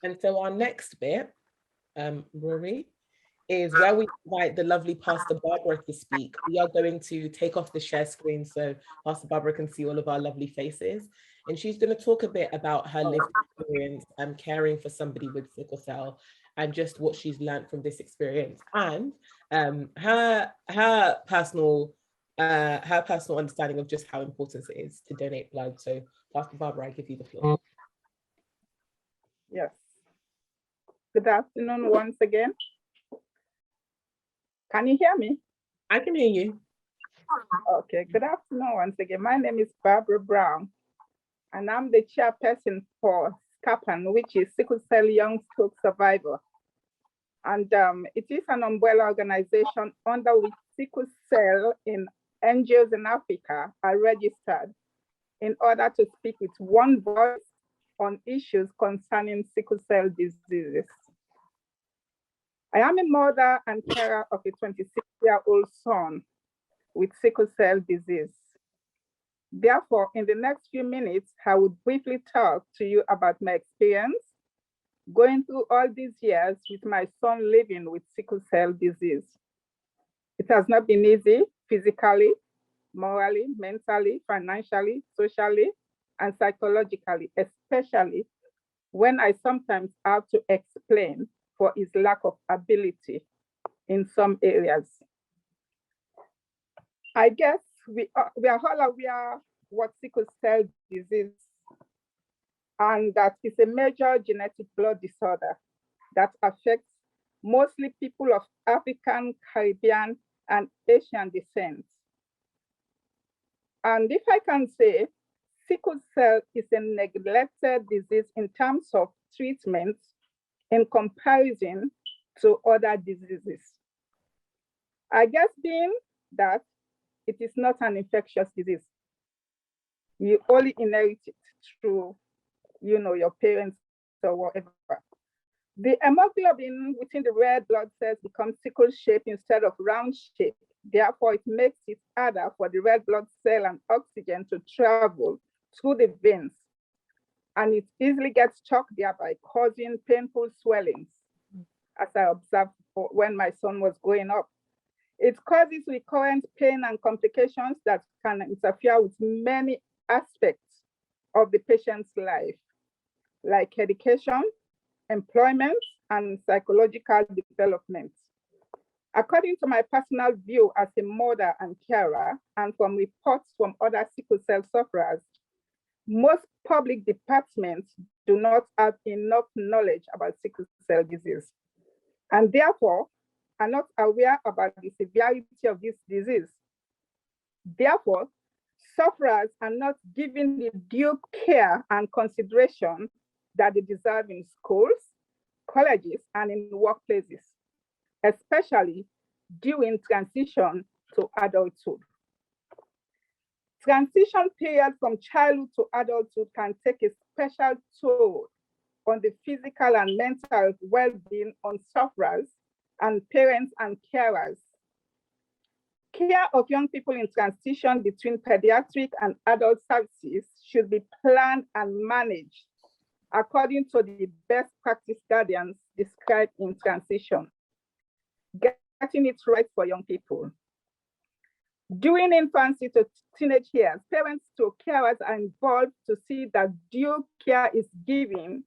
And so our next bit, Rory, is where we invite the lovely Pastor Barbara to speak. We are going to take off the share screen so Pastor Barbara can see all of our lovely faces. And she's going to talk a bit about her lived experience caring for somebody with sickle cell and just what she's learned from this experience and her personal understanding of just how important it is to donate blood. So Pastor Barbara, I give you the floor. Yes. Good afternoon once again. Can you hear me? I can hear you. Okay, good afternoon once again. My name is Barbara Brown, and I'm the chairperson for SCAPAN, which is Sickle Cell Young Stroke Survivor. And it is an umbrella organization under which sickle cell in NGOs in Africa are registered in order to speak with one voice on issues concerning sickle cell diseases. I am a mother and carer of a 26-year-old son with sickle cell disease. Therefore, in the next few minutes, I would briefly talk to you about my experience going through all these years with my son living with sickle cell disease. It has not been easy physically, morally, mentally, financially, socially, and psychologically, especially when I sometimes have to explain for his lack of ability in some areas. I guess we are all aware what sickle cell disease, and that is a major genetic blood disorder that affects mostly people of African, Caribbean, and Asian descent. And if I can say, sickle cell is a neglected disease in terms of treatment in comparison to other diseases. I guess being that it is not an infectious disease. You only inherit it through, your parents or whatever. The hemoglobin within the red blood cells becomes sickle shape instead of round shape. Therefore, it makes it harder for the red blood cell and oxygen to travel through the veins. And it easily gets stuck thereby causing painful swellings, as I observed when my son was growing up. It causes recurrent pain and complications that can interfere with many aspects of the patient's life, like education, employment, and psychological development. According to my personal view as a mother and carer, and from reports from other sickle cell sufferers, most public departments do not have enough knowledge about sickle cell disease, and therefore are not aware about the severity of this disease. Therefore, sufferers are not given the due care and consideration that they deserve in schools, colleges, and in workplaces, especially during transition to adulthood. Transition period from childhood to adulthood can take a special toll on the physical and mental well-being on sufferers and parents and carers. Care of young people in transition between pediatric and adult services should be planned and managed according to the best practice guidance described in transition, getting it right for young people. During infancy to teenage years, parents to carers are involved to see that due care is given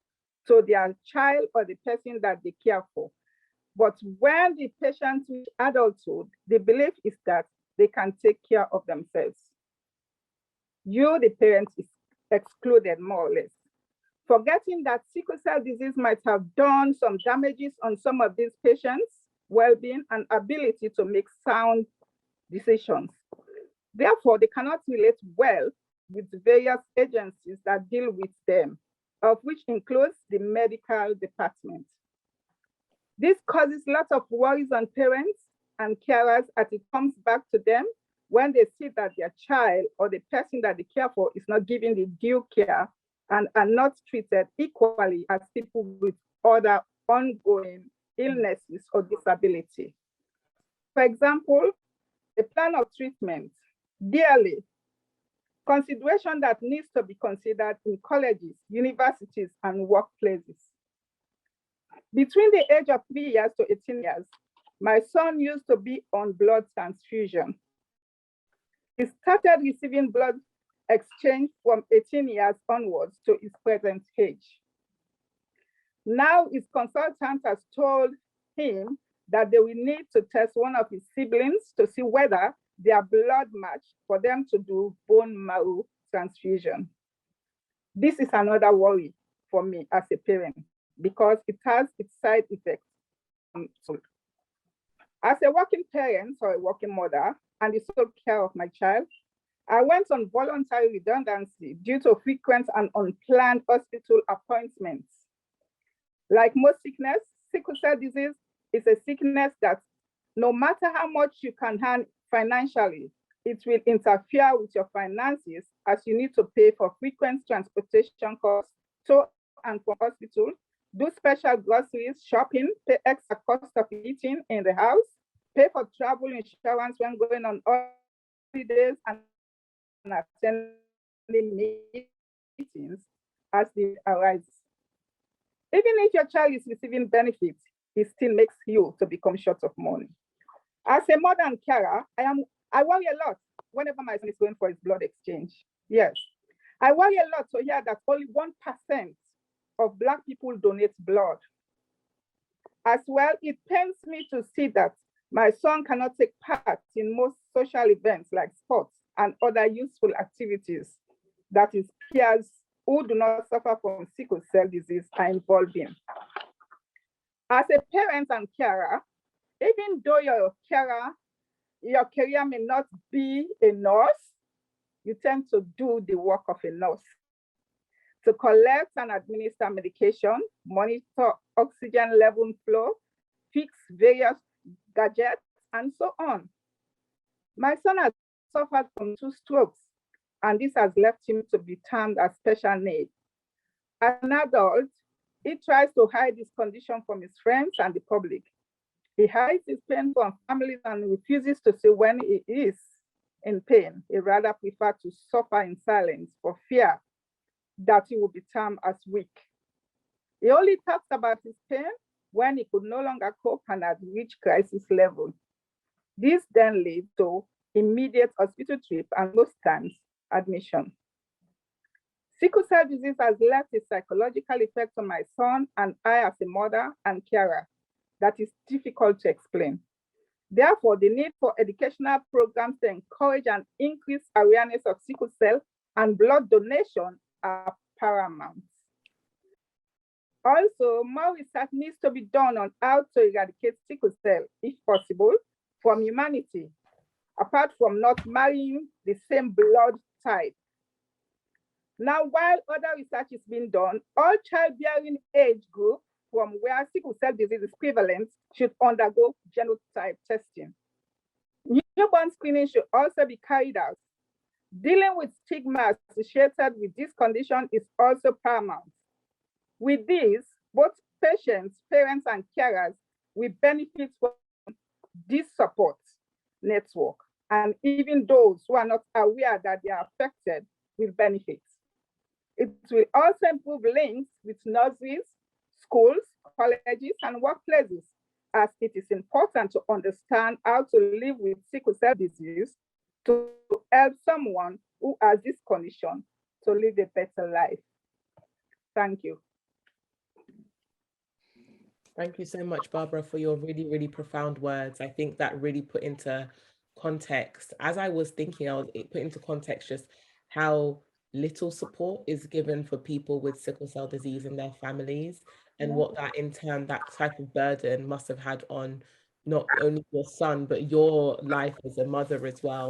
to their child or the person that they care for. But when the patient reach adulthood, the belief is that they can take care of themselves. You, the parent, is excluded more or less, forgetting that sickle cell disease might have done some damages on some of these patients' well-being and ability to make sound decisions. Therefore, they cannot relate well with various agencies that deal with them, of which includes the medical department. This causes lots of worries on parents and carers as it comes back to them when they see that their child or the person that they care for is not given the due care and are not treated equally as people with other ongoing illnesses or disability. For example, a plan of treatment, dearly, consideration that needs to be considered in colleges, universities, and workplaces. Between the age of 3 years to 18 years, my son used to be on blood transfusion. He started receiving blood exchange from 18 years onwards to his present age. Now his consultant has told him that they will need to test one of his siblings to see whether their blood match for them to do bone marrow transfusion. This is another worry for me as a parent because it has its side effects. As a working parent or a working mother and the sole care of my child, I went on voluntary redundancy due to frequent and unplanned hospital appointments. Like most sickness, sickle cell disease is a sickness that no matter how much you can earn financially, it will interfere with your finances as you need to pay for frequent transportation costs to and from hospital, do special groceries, shopping, pay extra cost of eating in the house, pay for travel insurance when going on holidays, and attending meetings as they arise. Even if your child is receiving benefits, it still makes you to become short of money. As a mother and carer, I worry a lot whenever my son is going for his blood exchange. Yes, I worry a lot to hear that only 1% of Black people donate blood. As well, it pains me to see that my son cannot take part in most social events like sports and other useful activities that his peers who do not suffer from sickle cell disease are involved in. As a parent and carer, even though your career may not be a nurse, you tend to do the work of a nurse. To collect and administer medication, monitor oxygen level flow, fix various gadgets, and so on. My son has suffered from 2 strokes, and this has left him to be termed as special need. As an adult, he tries to hide his condition from his friends and the public. He hides his pain from families and refuses to say when he is in pain. He rather prefers to suffer in silence for fear that he will be termed as weak. He only talks about his pain when he could no longer cope and had reached crisis level. This then leads to immediate hospital trip and most times admission. Sickle cell disease has left a psychological effect on my son and I as a mother and carer that is difficult to explain. Therefore, the need for educational programs to encourage and increase awareness of sickle cell and blood donation are paramount. Also, more research needs to be done on how to eradicate sickle cell, if possible, from humanity, apart from not marrying the same blood type. Now, while other research is being done, all childbearing age groups from where sickle cell disease is prevalent should undergo genotype testing. Newborn screening should also be carried out. Dealing with stigma associated with this condition is also paramount. With this, both patients, parents, and carers will benefit from this support network, and even those who are not aware that they are affected will benefit. It will also improve links with nurseries, schools, colleges, and workplaces, as it is important to understand how to live with sickle cell disease to help someone who has this condition to live a better life. Thank you. Thank you so much, Barbara, for your really, really profound words. I think that really put into context, as I was thinking, it put into context just how little support is given for people with sickle cell disease and their families, and what that in turn, that type of burden must have had on not only your son, but your life as a mother as well.